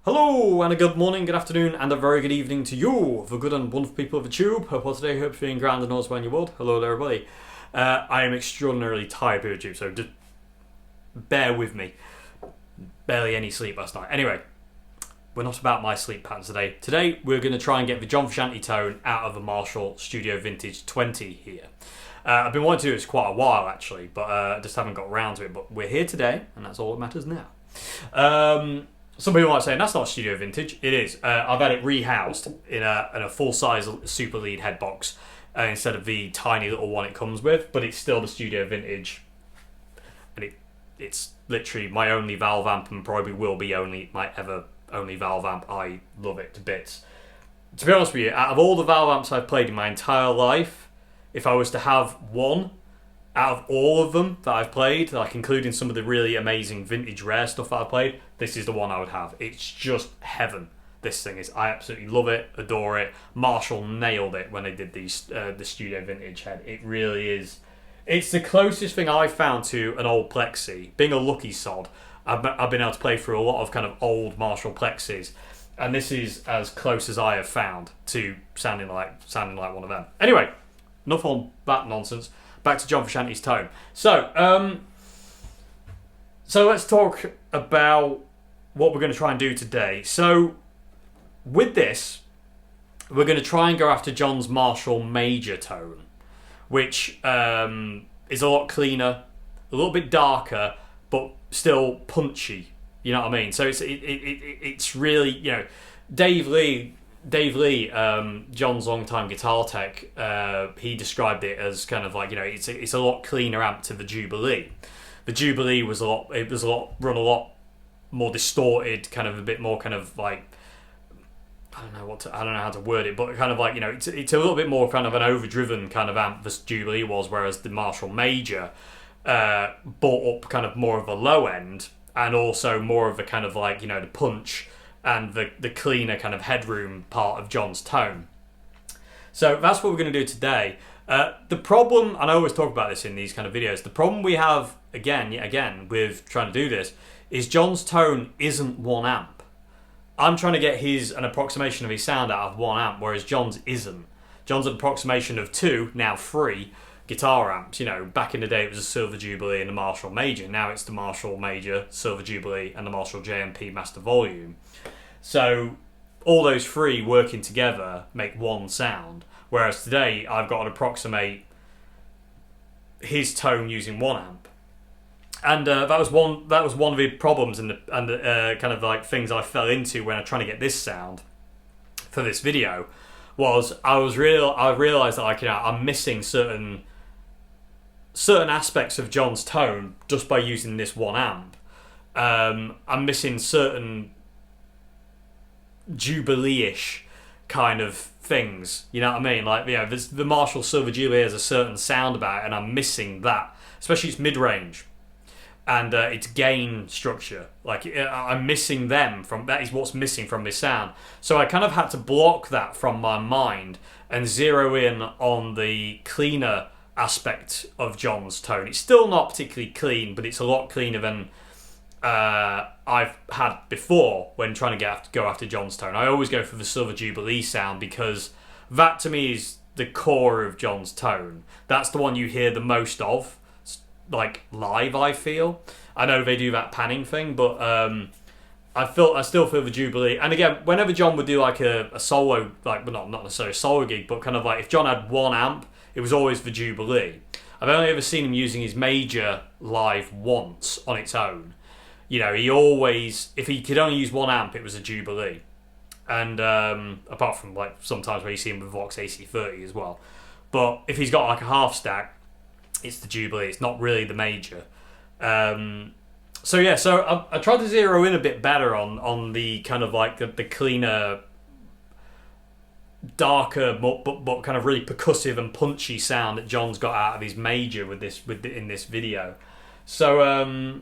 Hello and a good morning, good afternoon and a very good evening to you, the good and wonderful people of the tube. Hope today, hope you're feeling grand and knows when you would. Hello there everybody. I am extraordinarily tired of tube, so just bear with me. Barely any sleep last night. Anyway, we're not about my sleep patterns today. Today we're going to try and get the John Frusciante tone out of the Marshall Studio Vintage 20 here. I've been wanting to do this quite a while actually, but I just haven't got around to it. But we're here today and that's all that matters now. Some people might say, that's not Studio Vintage. It is. I've had it rehoused in a full-size Super Lead head box instead of the tiny little one it comes with, but it's still the Studio Vintage. And it's literally my only valve amp and probably will be my only valve amp. I love it to bits. To be honest with you, out of all the valve amps I've played in my entire life, if I was to have one out of all of them that I've played, like including some of the really amazing vintage rare stuff that I've played, this is the one I would have. It's just heaven. This thing is. I absolutely love it, adore it. Marshall nailed it when they did the Studio Vintage head. It really is. It's the closest thing I've found to an old Plexi. Being a lucky sod, I've been able to play through a lot of kind of old Marshall Plexis, and this is as close as I have found to sounding like one of them. Anyway, enough on that nonsense. Back to John Frusciante's tone. So let's talk about what we're going to try and do today. So with this, we're going to try and go after John's Marshall major tone, which is a lot cleaner, a little bit darker, but still punchy. You know what I mean? So it's really, you know, Dave Lee, John's longtime guitar tech, he described it as kind of like, you know, it's a lot cleaner amp to the Jubilee. The Jubilee was run a lot more distorted, kind of a bit more kind of like, I don't know how to word it, but kind of like, you know, it's a little bit more kind of an overdriven kind of amp this Jubilee was, whereas the Marshall Major brought up kind of more of a low end and also more of a kind of like, you know, the punch and the cleaner kind of headroom part of John's tone. So that's what we're going to do today. The problem, and I always talk about this in these kind of videos, the problem we have, again, with trying to do this, is John's tone isn't one amp. I'm trying to get an approximation of his sound out of one amp, whereas John's isn't. John's an approximation of two, now three, guitar amps. You know, back in the day it was a Silver Jubilee and the Marshall Major. Now it's the Marshall Major, Silver Jubilee, and the Marshall JMP Master Volume. So all those three working together make one sound, whereas today I've got to approximate his tone using one amp, and that was one of the problems and the kind of like things I fell into when I'm trying to get this sound for this video. Was I realised that, like, you know, I'm missing certain aspects of John's tone just by using this one amp. I'm missing certain Jubilee-ish kind of things, you know what I mean? Like, you know, the Marshall Silver Jubilee has a certain sound about it, and I'm missing that, especially its mid-range and its gain structure. Like, I'm missing them that is what's missing from this sound. So I kind of had to block that from my mind and zero in on the cleaner aspect of John's tone. It's still not particularly clean, but it's a lot cleaner than I've had before when trying to go after John's tone. I always go for the Silver Jubilee sound because that to me is the core of John's tone. That's the one you hear the most of, like live. I feel. I know they do that panning thing, but I still feel the Jubilee. And again, whenever John would do like a solo, like, well, not necessarily a solo gig, but kind of like if John had one amp, it was always the Jubilee. I've only ever seen him using his Major live once on its own. You know, he always, if he could only use one amp, it was a Jubilee. And apart from like sometimes where you see him with Vox AC30 as well. But if he's got like a half stack, it's the Jubilee. It's not really the Major. So I tried to zero in a bit better on the kind of like the cleaner, darker, but kind of really percussive and punchy sound that John's got out of his Major in this video. So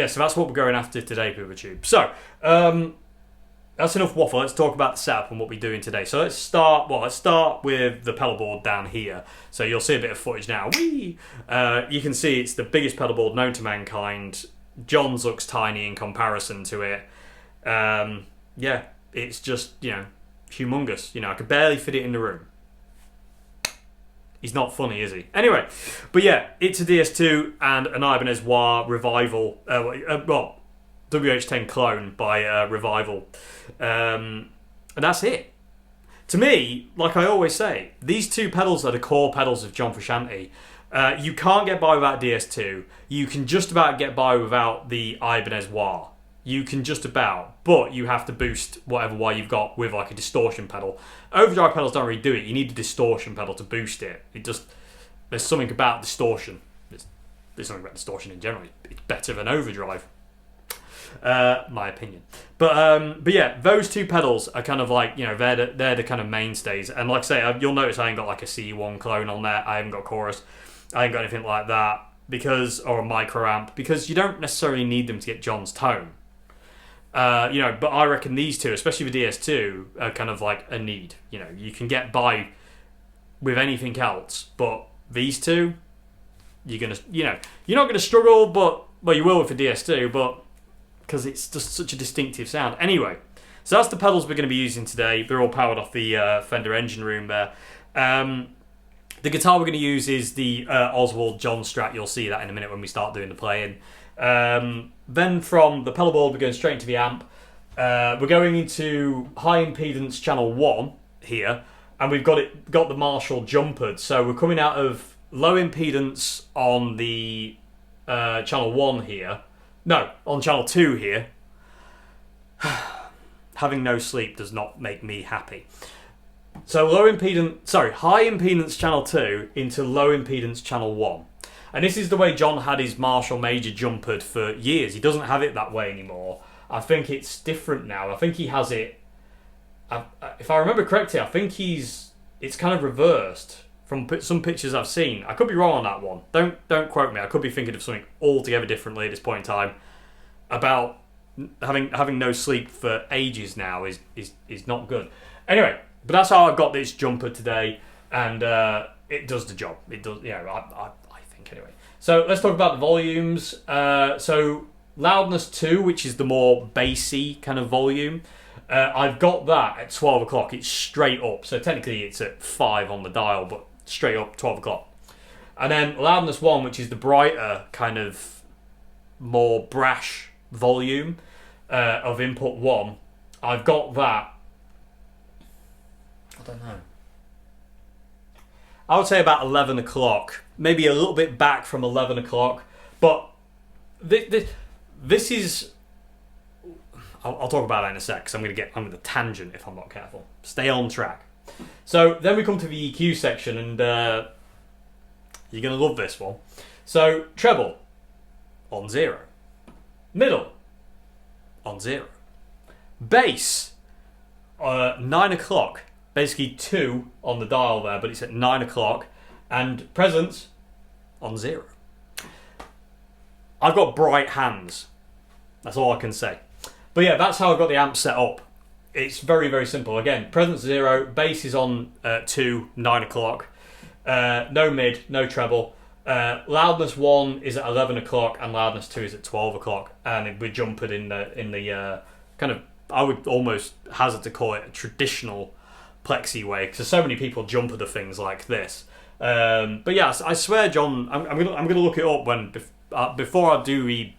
so that's what we're going after today, PuberTube. So that's enough waffle. Let's talk about the setup and what we're doing today. So let's start with the pedal board down here. So you'll see a bit of footage now. Whee! You can see it's the biggest pedal board known to mankind. John's looks tiny in comparison to it. Yeah, it's just, humongous. I could barely fit it in the room. He's not funny, is he? Anyway, but yeah, it's a DS2 and an Ibanez Wah Revival. WH10 clone by Revival. And that's it. To me, like I always say, these two pedals are the core pedals of John Frusciante. You can't get by without DS2. You can just about get by without the Ibanez Wah. You can just about, but you have to boost whatever wah you've got with like a distortion pedal. Overdrive pedals don't really do it. You need a distortion pedal to boost it. There's something about distortion. There's something about distortion in general. It's better than overdrive, my opinion. But yeah, those two pedals are kind of like, they're the kind of mainstays. And like I say, you'll notice I ain't got like a C1 clone on there. I haven't got chorus. I ain't got anything like that or a micro amp, because you don't necessarily need them to get John's tone. But I reckon these two, especially the DS2, are kind of like a need. You can get by with anything else, but these two, you're not gonna struggle, but you will with the DS2, but because it's just such a distinctive sound. Anyway, so that's the pedals we're going to be using today. They're all powered off the Fender engine room there. The guitar we're going to use is the Oswald John Strat. You'll see that in a minute when we start doing the playing. Then from the pedal board, we're going straight into the amp. We're going into high impedance channel 1 here, and we've got the Marshall jumpered. So we're coming out of low impedance on the channel 1 here. No, on channel 2 here. Having no sleep does not make me happy. So high impedance channel 2 into low impedance channel 1. And this is the way John had his Marshall Major jumpered for years. He doesn't have it that way anymore. I think it's different now. I think he has it... if I remember correctly, I think it's kind of reversed from some pictures I've seen. I could be wrong on that one. Don't quote me. I could be thinking of something altogether differently at this point in time. About having no sleep for ages now is not good. Anyway, but that's how I've got this jumper today, and it does the job. It does, I think anyway. So let's talk about the volumes. So loudness 2, which is the more bassy kind of volume, I've got that at 12 o'clock. It's straight up. So technically it's at 5 on the dial, but straight up 12 o'clock. And then loudness 1, which is the brighter kind of more brash volume of input 1, I've got that, I don't know, I would say about 11 o'clock, maybe a little bit back from 11 o'clock, but this is, I'll talk about that in a sec, because I'm going to get on with a tangent if I'm not careful. Stay on track. So then we come to the EQ section, and you're going to love this one. So treble on 0, middle on 0, bass 9 o'clock, basically 2 on the dial there, but it's at 9 o'clock, and presence on 0. I've got bright hands, that's all I can say. But yeah, that's how I've got the amp set up. It's very, very simple. Again, presence 0, bass is on 2, 9 o'clock, no mid, no treble. Loudness 1 is at 11 o'clock, and loudness 2 is at 12 o'clock, and we're jumpered in the kind of, I would almost hazard to call it a traditional plexi way, because so many people jumper the things like this. But yeah, I swear, John, I'm gonna look it up before I do the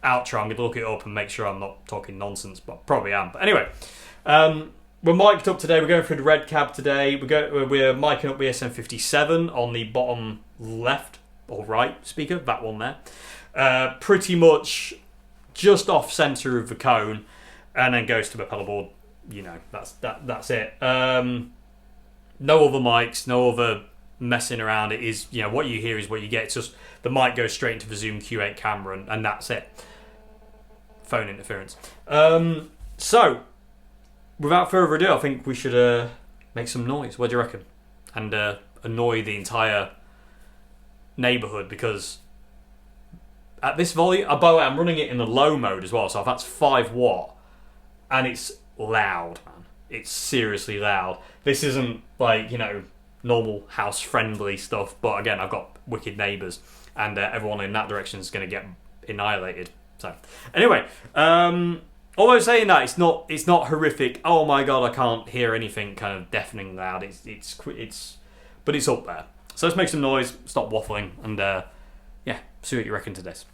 outro. I'm gonna look it up and make sure I'm not talking nonsense, but probably am. But anyway, we're mic'd up today. We're going through the red cab today. We're micing up the SM57 on the bottom left or right speaker, that one there. Pretty much just off centre of the cone, and then goes to the pedal board. That's it. No other mics, no other messing around. It is, what you hear is what you get. It's just the mic goes straight into the Zoom Q8 camera, and that's it. Phone interference. So, without further ado, I think we should make some noise. What do you reckon? And annoy the entire neighbourhood, because at this volume, by the way, I'm running it in the low mode as well, so that's 5 watt, and it's loud, man. It's seriously loud. This isn't like, normal house friendly stuff, but again, I've got wicked neighbours, and everyone in that direction is going to get annihilated. So anyway, Although saying that, it's not horrific. Oh my god, I can't hear anything kind of deafening loud. But it's up there. So let's make some noise, stop waffling, and yeah, see what you reckon to this.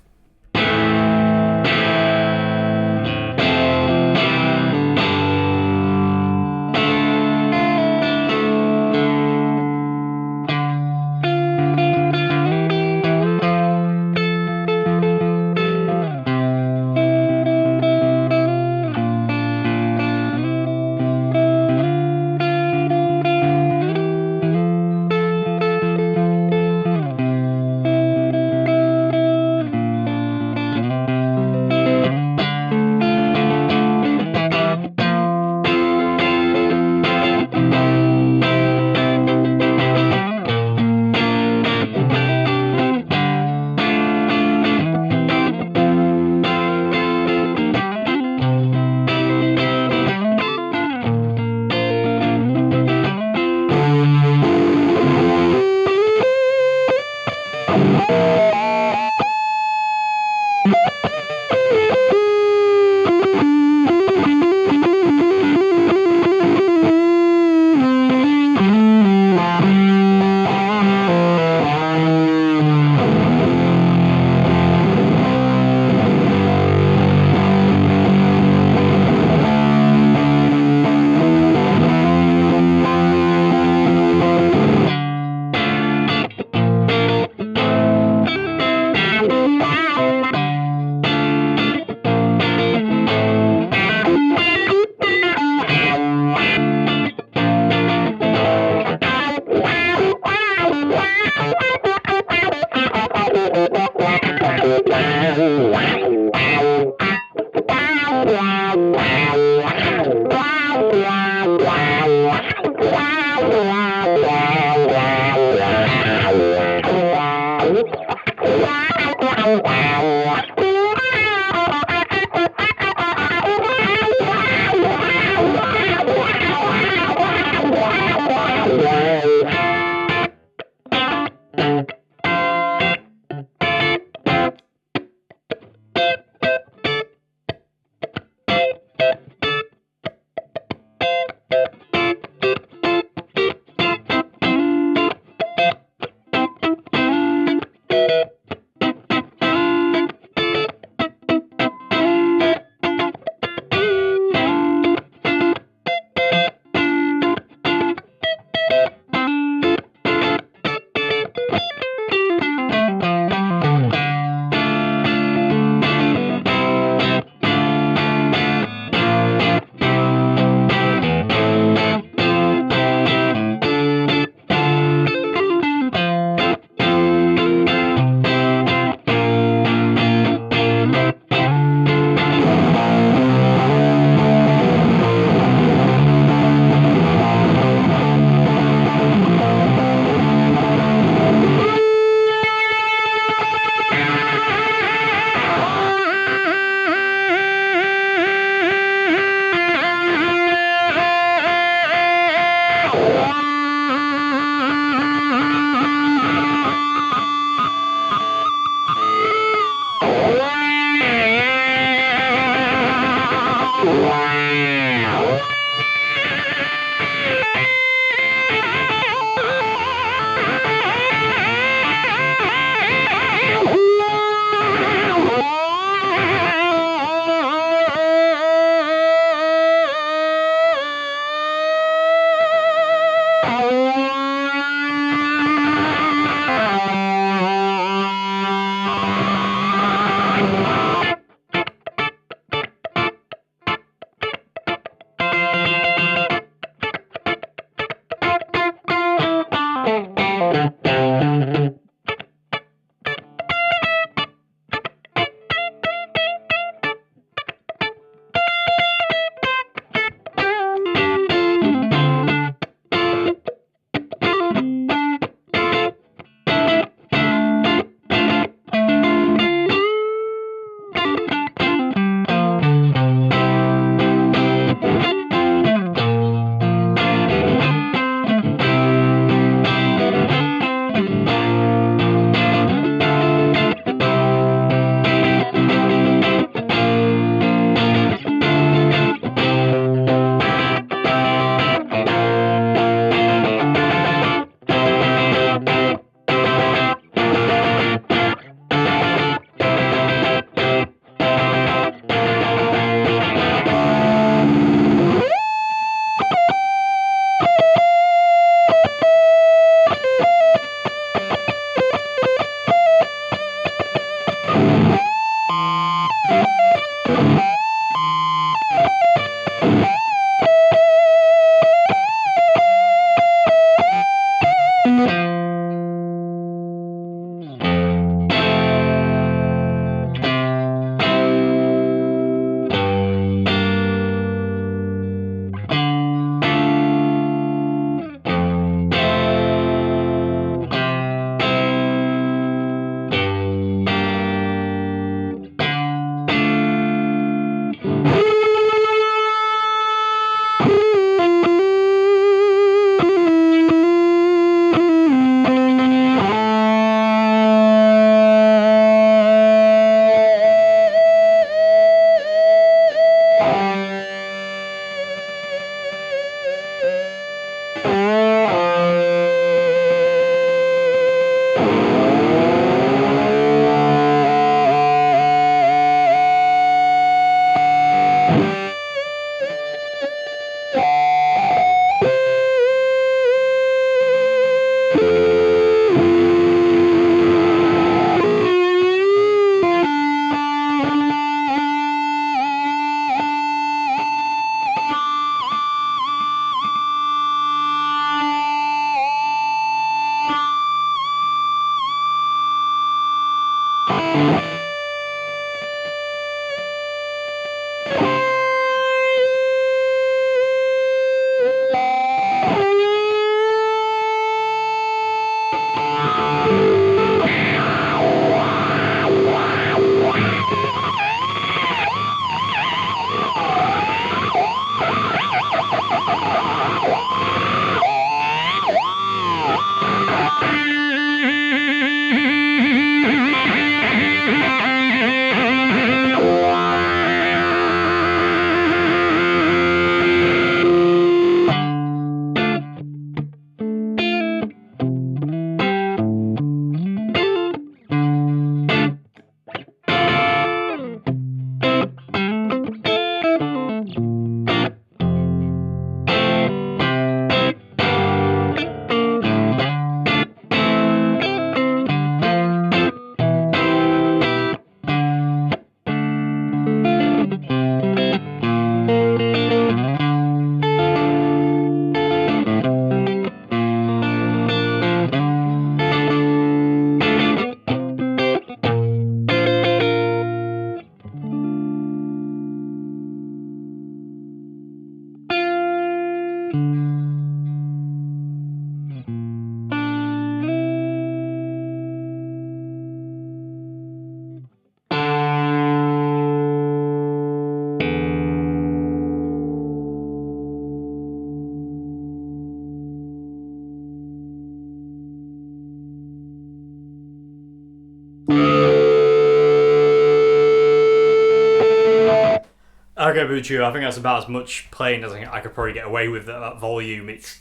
Okay, Buchu, I think that's about as much playing as I could probably get away with at that volume. It's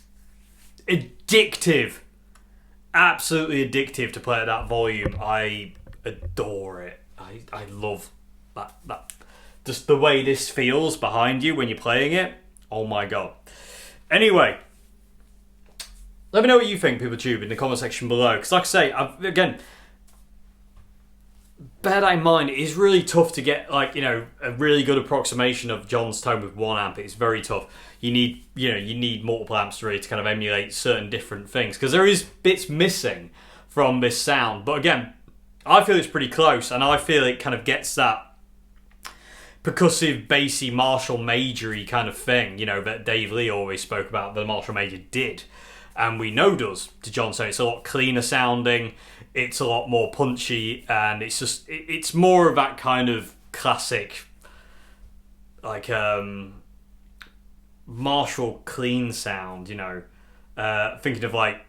addictive. Absolutely addictive to play at that volume. I adore it. I love that. Just the way this feels behind you when you're playing it. Oh my god. Anyway, let me know what you think, PeopleTube, in the comment section below. Because like I say, again, bear that in mind, it is really tough to get, like, you know, a really good approximation of John's tone with one amp. It's very tough. You need multiple amps really to kind of emulate certain different things, because there is bits missing from this sound. But again, I feel it's pretty close, and I feel it kind of gets that percussive, bassy, Marshall Majory kind of thing, you know, that Dave Lee always spoke about, that the Marshall Major did. And we know does to John. So it's a lot cleaner sounding, it's a lot more punchy, and it's more of that kind of classic, like, Marshall clean sound, you know. Thinking of like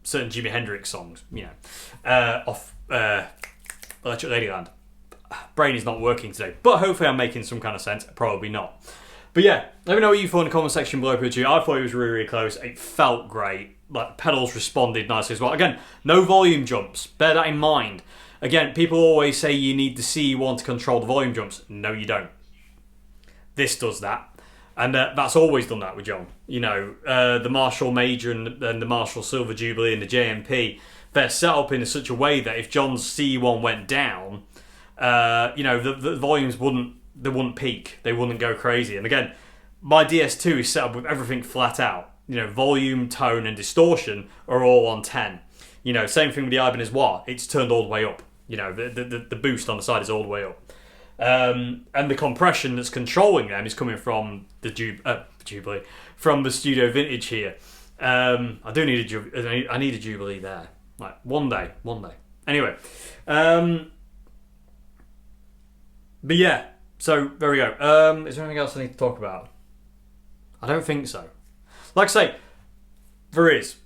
certain Jimi Hendrix songs, you know, off Electric Ladyland. Brain is not working today, but hopefully I'm making some kind of sense. Probably not. But yeah, let me know what you thought in the comment section below. I thought it was really, really close. It felt great. Like, pedals responded nicely as well. Again, no volume jumps. Bear that in mind. Again, people always say you need the C1 to control the volume jumps. No, you don't. This does that. And that's always done that with John. You know, the Marshall Major and the Marshall Silver Jubilee and the JMP, they're set up in such a way that if John's C1 went down, you know, the volumes wouldn't peak. They wouldn't go crazy. And again, my DS2 is set up with everything flat out. You know, volume, tone, and distortion are all on 10. You know, same thing with the Ibanez-Wah. It's turned all the way up. You know, the boost on the side is all the way up. And the compression that's controlling them is coming from the Jubilee, from the Studio Vintage here. I do need I need a Jubilee there. Like, one day. Anyway, but yeah. So there we go. Is there anything else I need to talk about? I don't think so. Like I say, there is.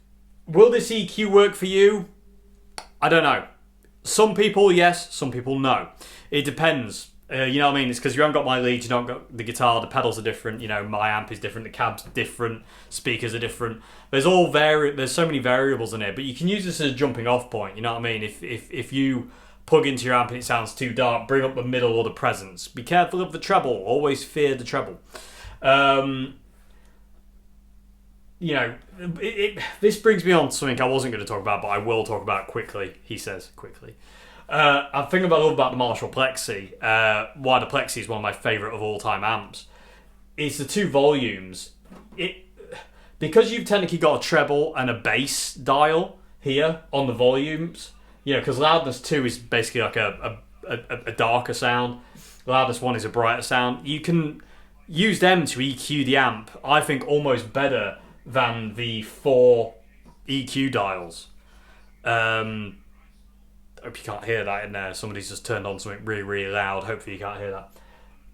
Will this EQ work for you? I don't know. Some people yes, some people no. It depends. You know what I mean? It's because you haven't got my lead, you don't got the guitar, the pedals are different, you know, my amp is different, the cab's different, speakers are different. There's so many variables in here, but you can use this as a jumping off point, you know what I mean? If you plug into your amp and it sounds too dark, bring up the middle or the presence. Be careful of the treble, always fear the treble. You know, this brings me on to something I wasn't going to talk about, but I will talk about quickly, he says, quickly. I think I love about the Marshall Plexi, why the Plexi is one of my favourite of all time amps, is the two volumes. Because you've technically got a treble and a bass dial here on the volumes, you know, because loudness 2 is basically like a darker sound, loudness 1 is a brighter sound. You can use them to EQ the amp, I think, almost better than the 4 EQ dials. Hope you can't hear that in there. Somebody's just turned on something really, really loud. Hopefully you can't hear that.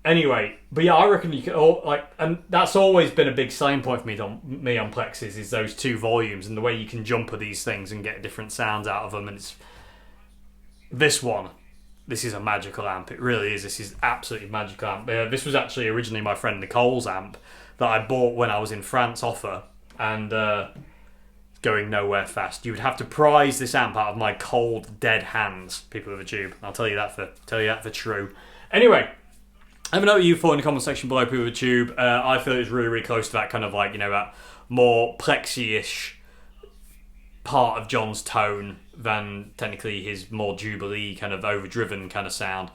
Anyway, but yeah, I reckon you can, and that's always been a big selling point for me on Plexis, is those two volumes and the way you can jumper these things and get different sounds out of them. And it's this is a magical amp. It really is. This is absolutely magical amp. This was actually originally my friend Nicole's amp that I bought when I was in France off her, and going nowhere fast. You would have to prise this amp out of my cold, dead hands, people of the tube. I'll tell you that for true. Anyway, let me know what you thought in the comment section below, people of the tube. I feel it's really, really close to that kind of, like, you know, that more Plexi-ish part of John's tone than technically his more Jubilee kind of overdriven kind of sound.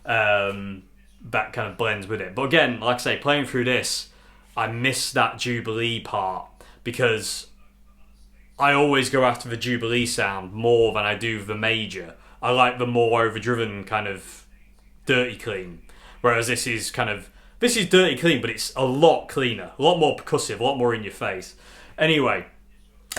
That kind of blends with it. But again, like I say, playing through this, I miss that Jubilee part, because I always go after the Jubilee sound more than I do the Major. I like the more overdriven kind of dirty clean, whereas this is kind of This is dirty clean, but it's a lot cleaner, a lot more percussive, a lot more in your face. Anyway,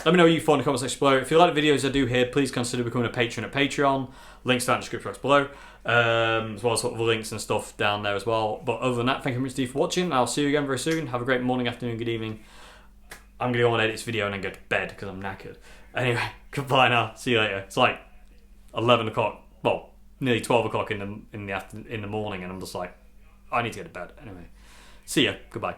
let me know what you thought in the comments section below. If you like the videos I do here, please consider becoming a patron at Patreon. Links to that in the description box below. As well as sort of the links and stuff down there as well. But other than that, thank you very much for watching. I'll see you again very soon. Have a great morning, afternoon, good evening. I'm going to go and edit this video and then go to bed because I'm knackered. Anyway, goodbye now. See you later. It's like 11 o'clock. Well, nearly 12 o'clock in the morning, and I'm just like, I need to go to bed. Anyway, see ya. Goodbye.